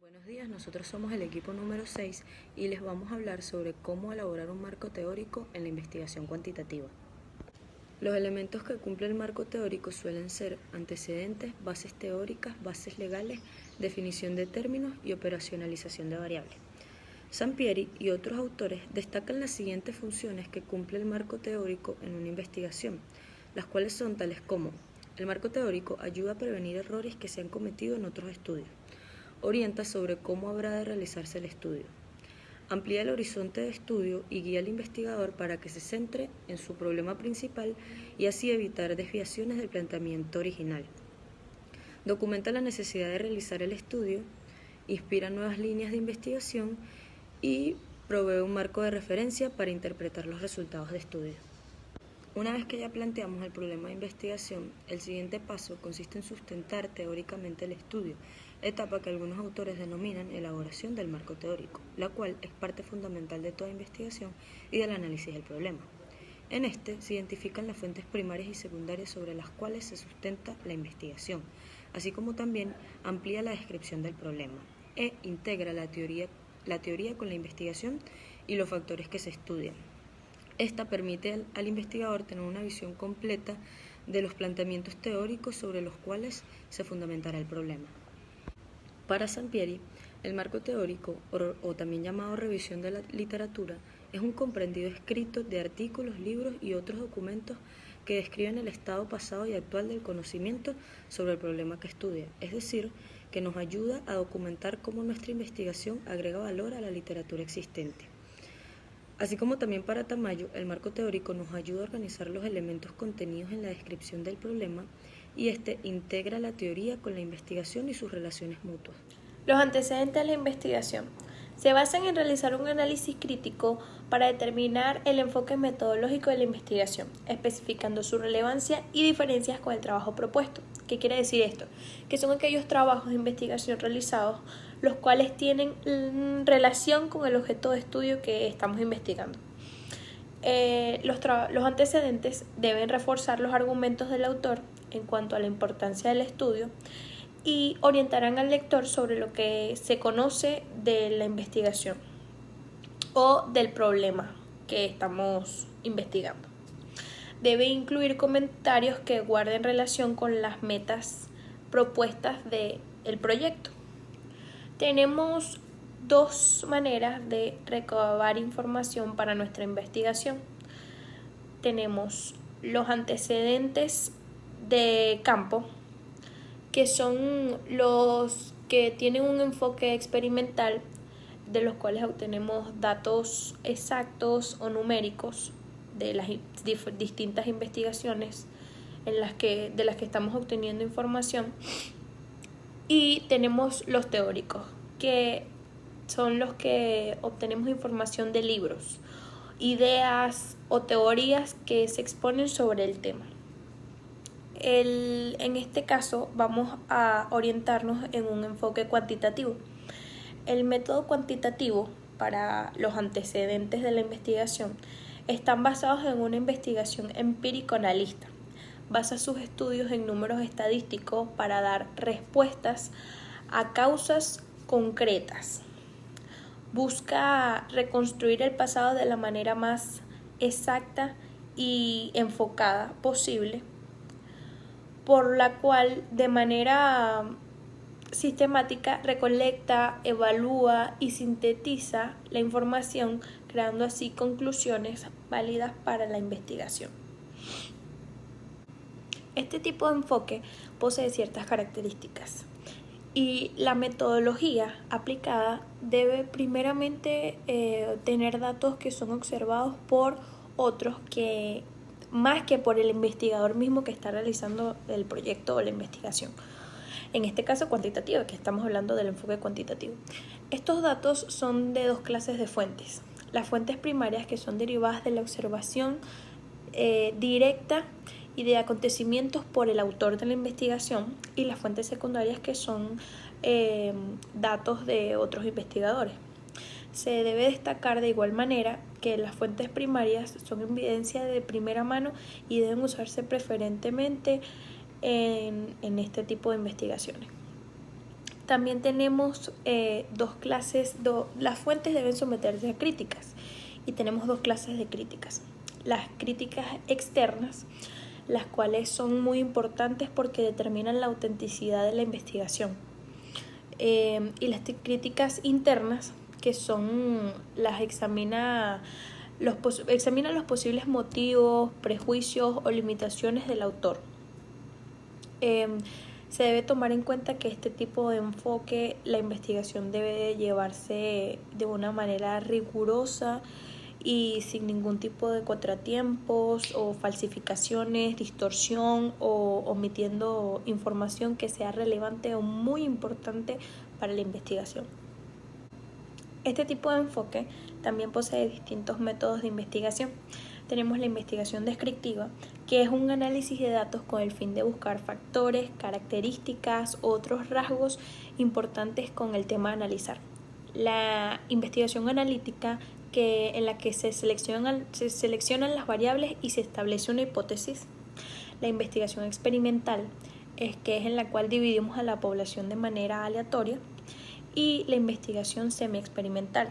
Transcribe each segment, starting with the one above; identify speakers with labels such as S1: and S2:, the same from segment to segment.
S1: Buenos días, nosotros somos el equipo número 6 y les vamos a hablar sobre cómo elaborar un marco teórico en la investigación cuantitativa. Los elementos que cumple el marco teórico suelen ser antecedentes, bases teóricas, bases legales, definición de términos y operacionalización de variables. Sampieri y otros autores destacan las siguientes funciones que cumple el marco teórico en una investigación, las cuales son tales como: el marco teórico ayuda a prevenir errores que se han cometido en otros estudios. Orienta sobre cómo habrá de realizarse el estudio. Amplía el horizonte de estudio y guía al investigador para que se centre en su problema principal y así evitar desviaciones del planteamiento original. Documenta la necesidad de realizar el estudio, inspira nuevas líneas de investigación y provee un marco de referencia para interpretar los resultados de estudio. Una vez que ya planteamos el problema de investigación, el siguiente paso consiste en sustentar teóricamente el estudio, etapa que algunos autores denominan elaboración del marco teórico, la cual es parte fundamental de toda investigación y del análisis del problema. En este se identifican las fuentes primarias y secundarias sobre las cuales se sustenta la investigación, así como también amplía la descripción del problema e integra la teoría con la investigación y los factores que se estudian. Esta permite al investigador tener una visión completa de los planteamientos teóricos sobre los cuales se fundamentará el problema. Para Sampieri, el marco teórico, o también llamado revisión de la literatura, es un comprendido escrito de artículos, libros y otros documentos que describen el estado pasado y actual del conocimiento sobre el problema que estudia, es decir, que nos ayuda a documentar cómo nuestra investigación agrega valor a la literatura existente. Así como también para Tamayo, el marco teórico nos ayuda a organizar los elementos contenidos en la descripción del problema y este integra la teoría con la investigación y sus relaciones mutuas.
S2: Los antecedentes de la investigación se basan en realizar un análisis crítico para determinar el enfoque metodológico de la investigación, especificando su relevancia y diferencias con el trabajo propuesto. ¿Qué quiere decir esto? Que son aquellos trabajos de investigación realizados los cuales tienen relación con el objeto de estudio que estamos investigando. Los antecedentes deben reforzar los argumentos del autor en cuanto a la importancia del estudio y orientarán al lector sobre lo que se conoce de la investigación o del problema que estamos investigando. Debe incluir comentarios que guarden relación con las metas propuestas del proyecto. Tenemos dos maneras de recabar información para nuestra investigación. Tenemos los antecedentes de campo, que son los que tienen un enfoque experimental, de los cuales obtenemos datos exactos o numéricos de las distintas investigaciones de las que estamos obteniendo información. Y tenemos los teóricos, que son los que obtenemos información de libros, ideas o teorías que se exponen sobre el tema. En este caso vamos a orientarnos en un enfoque cuantitativo. El método cuantitativo para los antecedentes de la investigación están basados en una investigación empírico-analista. Basa sus estudios en números estadísticos para dar respuestas a causas concretas. Busca reconstruir el pasado de la manera más exacta y enfocada posible, por la cual de manera sistemática recolecta, evalúa y sintetiza la información, creando así conclusiones válidas para la investigación. Este tipo de enfoque posee ciertas características y la metodología aplicada debe primeramente tener datos que son observados por otros más que por el investigador mismo que está realizando el proyecto o la investigación. En este caso cuantitativo, que estamos hablando del enfoque cuantitativo. Estos datos son de dos clases de fuentes. Las fuentes primarias, que son derivadas de la observación directa y de acontecimientos por el autor de la investigación, y las fuentes secundarias, que son datos de otros investigadores. Se debe destacar de igual manera que las fuentes primarias son evidencia de primera mano y deben usarse preferentemente en este tipo de investigaciones. También tenemos dos clases, las fuentes deben someterse a críticas y tenemos dos clases de críticas. Las críticas externas, las cuales son muy importantes porque determinan la autenticidad de la investigación. Y las críticas internas, que son examina los posibles motivos, prejuicios o limitaciones del autor. Se debe tomar en cuenta que este tipo de enfoque, la investigación debe llevarse de una manera rigurosa y sin ningún tipo de contratiempos o falsificaciones, distorsión o omitiendo información que sea relevante o muy importante para la investigación. Este tipo de enfoque también posee distintos métodos de investigación. Tenemos la investigación descriptiva, que es un análisis de datos con el fin de buscar factores, características, otros rasgos importantes con el tema a analizar. La investigación analítica, en la que se seleccionan las variables y se establece una hipótesis. La investigación experimental, que es en la cual dividimos a la población de manera aleatoria. Y la investigación semi-experimental,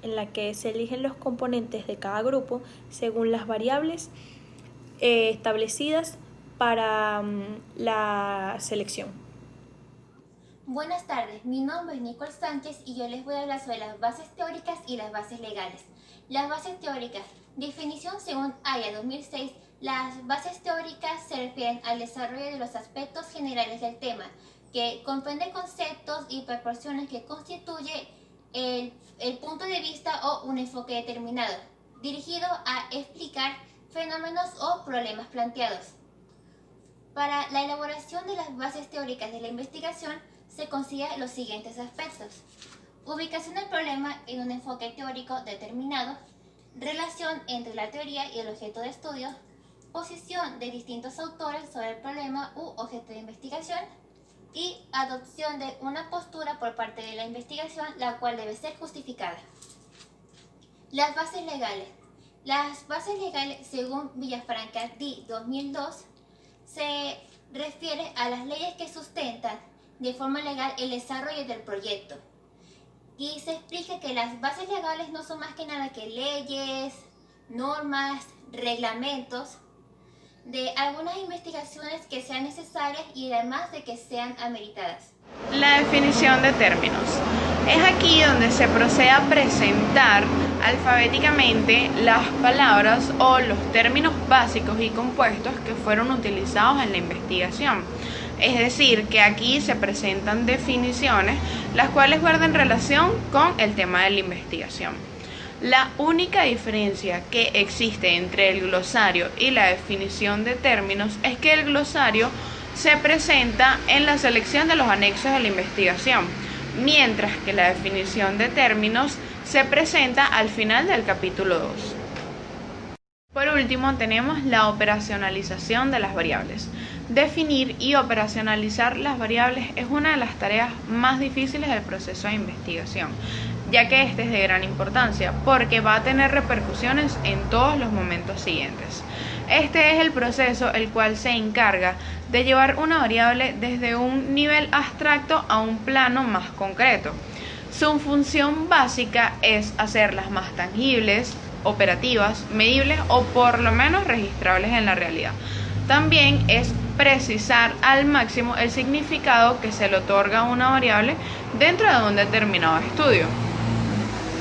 S2: en la que se eligen los componentes de cada grupo según las variables establecidas para la selección.
S3: Buenas tardes, mi nombre es Nicole Sánchez y yo les voy a hablar sobre las bases teóricas y las bases legales. Las bases teóricas, definición según Haya 2006, las bases teóricas se refieren al desarrollo de los aspectos generales del tema, que comprende conceptos y proporciones que constituye el punto de vista o un enfoque determinado, dirigido a explicar fenómenos o problemas planteados. Para la elaboración de las bases teóricas de la investigación se consideran los siguientes aspectos: ubicación del problema en un enfoque teórico determinado, relación entre la teoría y el objeto de estudio, posición de distintos autores sobre el problema u objeto de investigación, y adopción de una postura por parte de la investigación, la cual debe ser justificada. Las bases legales. Las bases legales, según Villafranca D. 2002, se refiere a las leyes que sustentan de forma legal el desarrollo del proyecto. Y se explica que las bases legales no son más que nada que leyes, normas, reglamentos de algunas investigaciones que sean necesarias y además de que sean ameritadas.
S4: La definición de términos. Es aquí donde se procede a presentar alfabéticamente las palabras o los términos básicos y compuestos que fueron utilizados en la investigación. Es decir, que aquí se presentan definiciones las cuales guardan relación con el tema de la investigación. La única diferencia que existe entre el glosario y la definición de términos es que el glosario se presenta en la selección de los anexos de la investigación, mientras que la definición de términos se presenta al final del capítulo 2. Por último, tenemos la operacionalización de las variables. Definir y operacionalizar las variables es una de las tareas más difíciles del proceso de investigación, ya que este es de gran importancia porque va a tener repercusiones en todos los momentos siguientes. Este es el proceso el cual se encarga de llevar una variable desde un nivel abstracto a un plano más concreto. Su función básica es hacerlas más tangibles, operativas, medibles o por lo menos registrables en la realidad. También es precisar al máximo el significado que se le otorga a una variable dentro de un determinado estudio.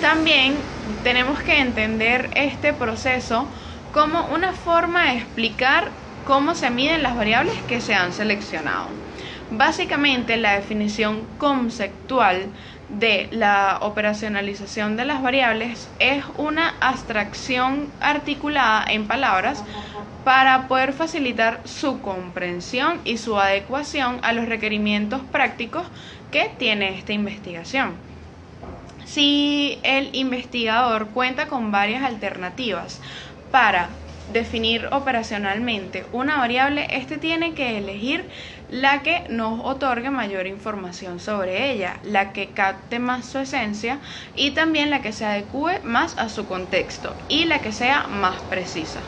S4: También tenemos que entender este proceso como una forma de explicar cómo se miden las variables que se han seleccionado. Básicamente, la definición conceptual de la operacionalización de las variables es una abstracción articulada en palabras para poder facilitar su comprensión y su adecuación a los requerimientos prácticos que tiene esta investigación. Si el investigador cuenta con varias alternativas para definir operacionalmente una variable, este tiene que elegir la que nos otorgue mayor información sobre ella, la que capte más su esencia y también la que se adecue más a su contexto y la que sea más precisa.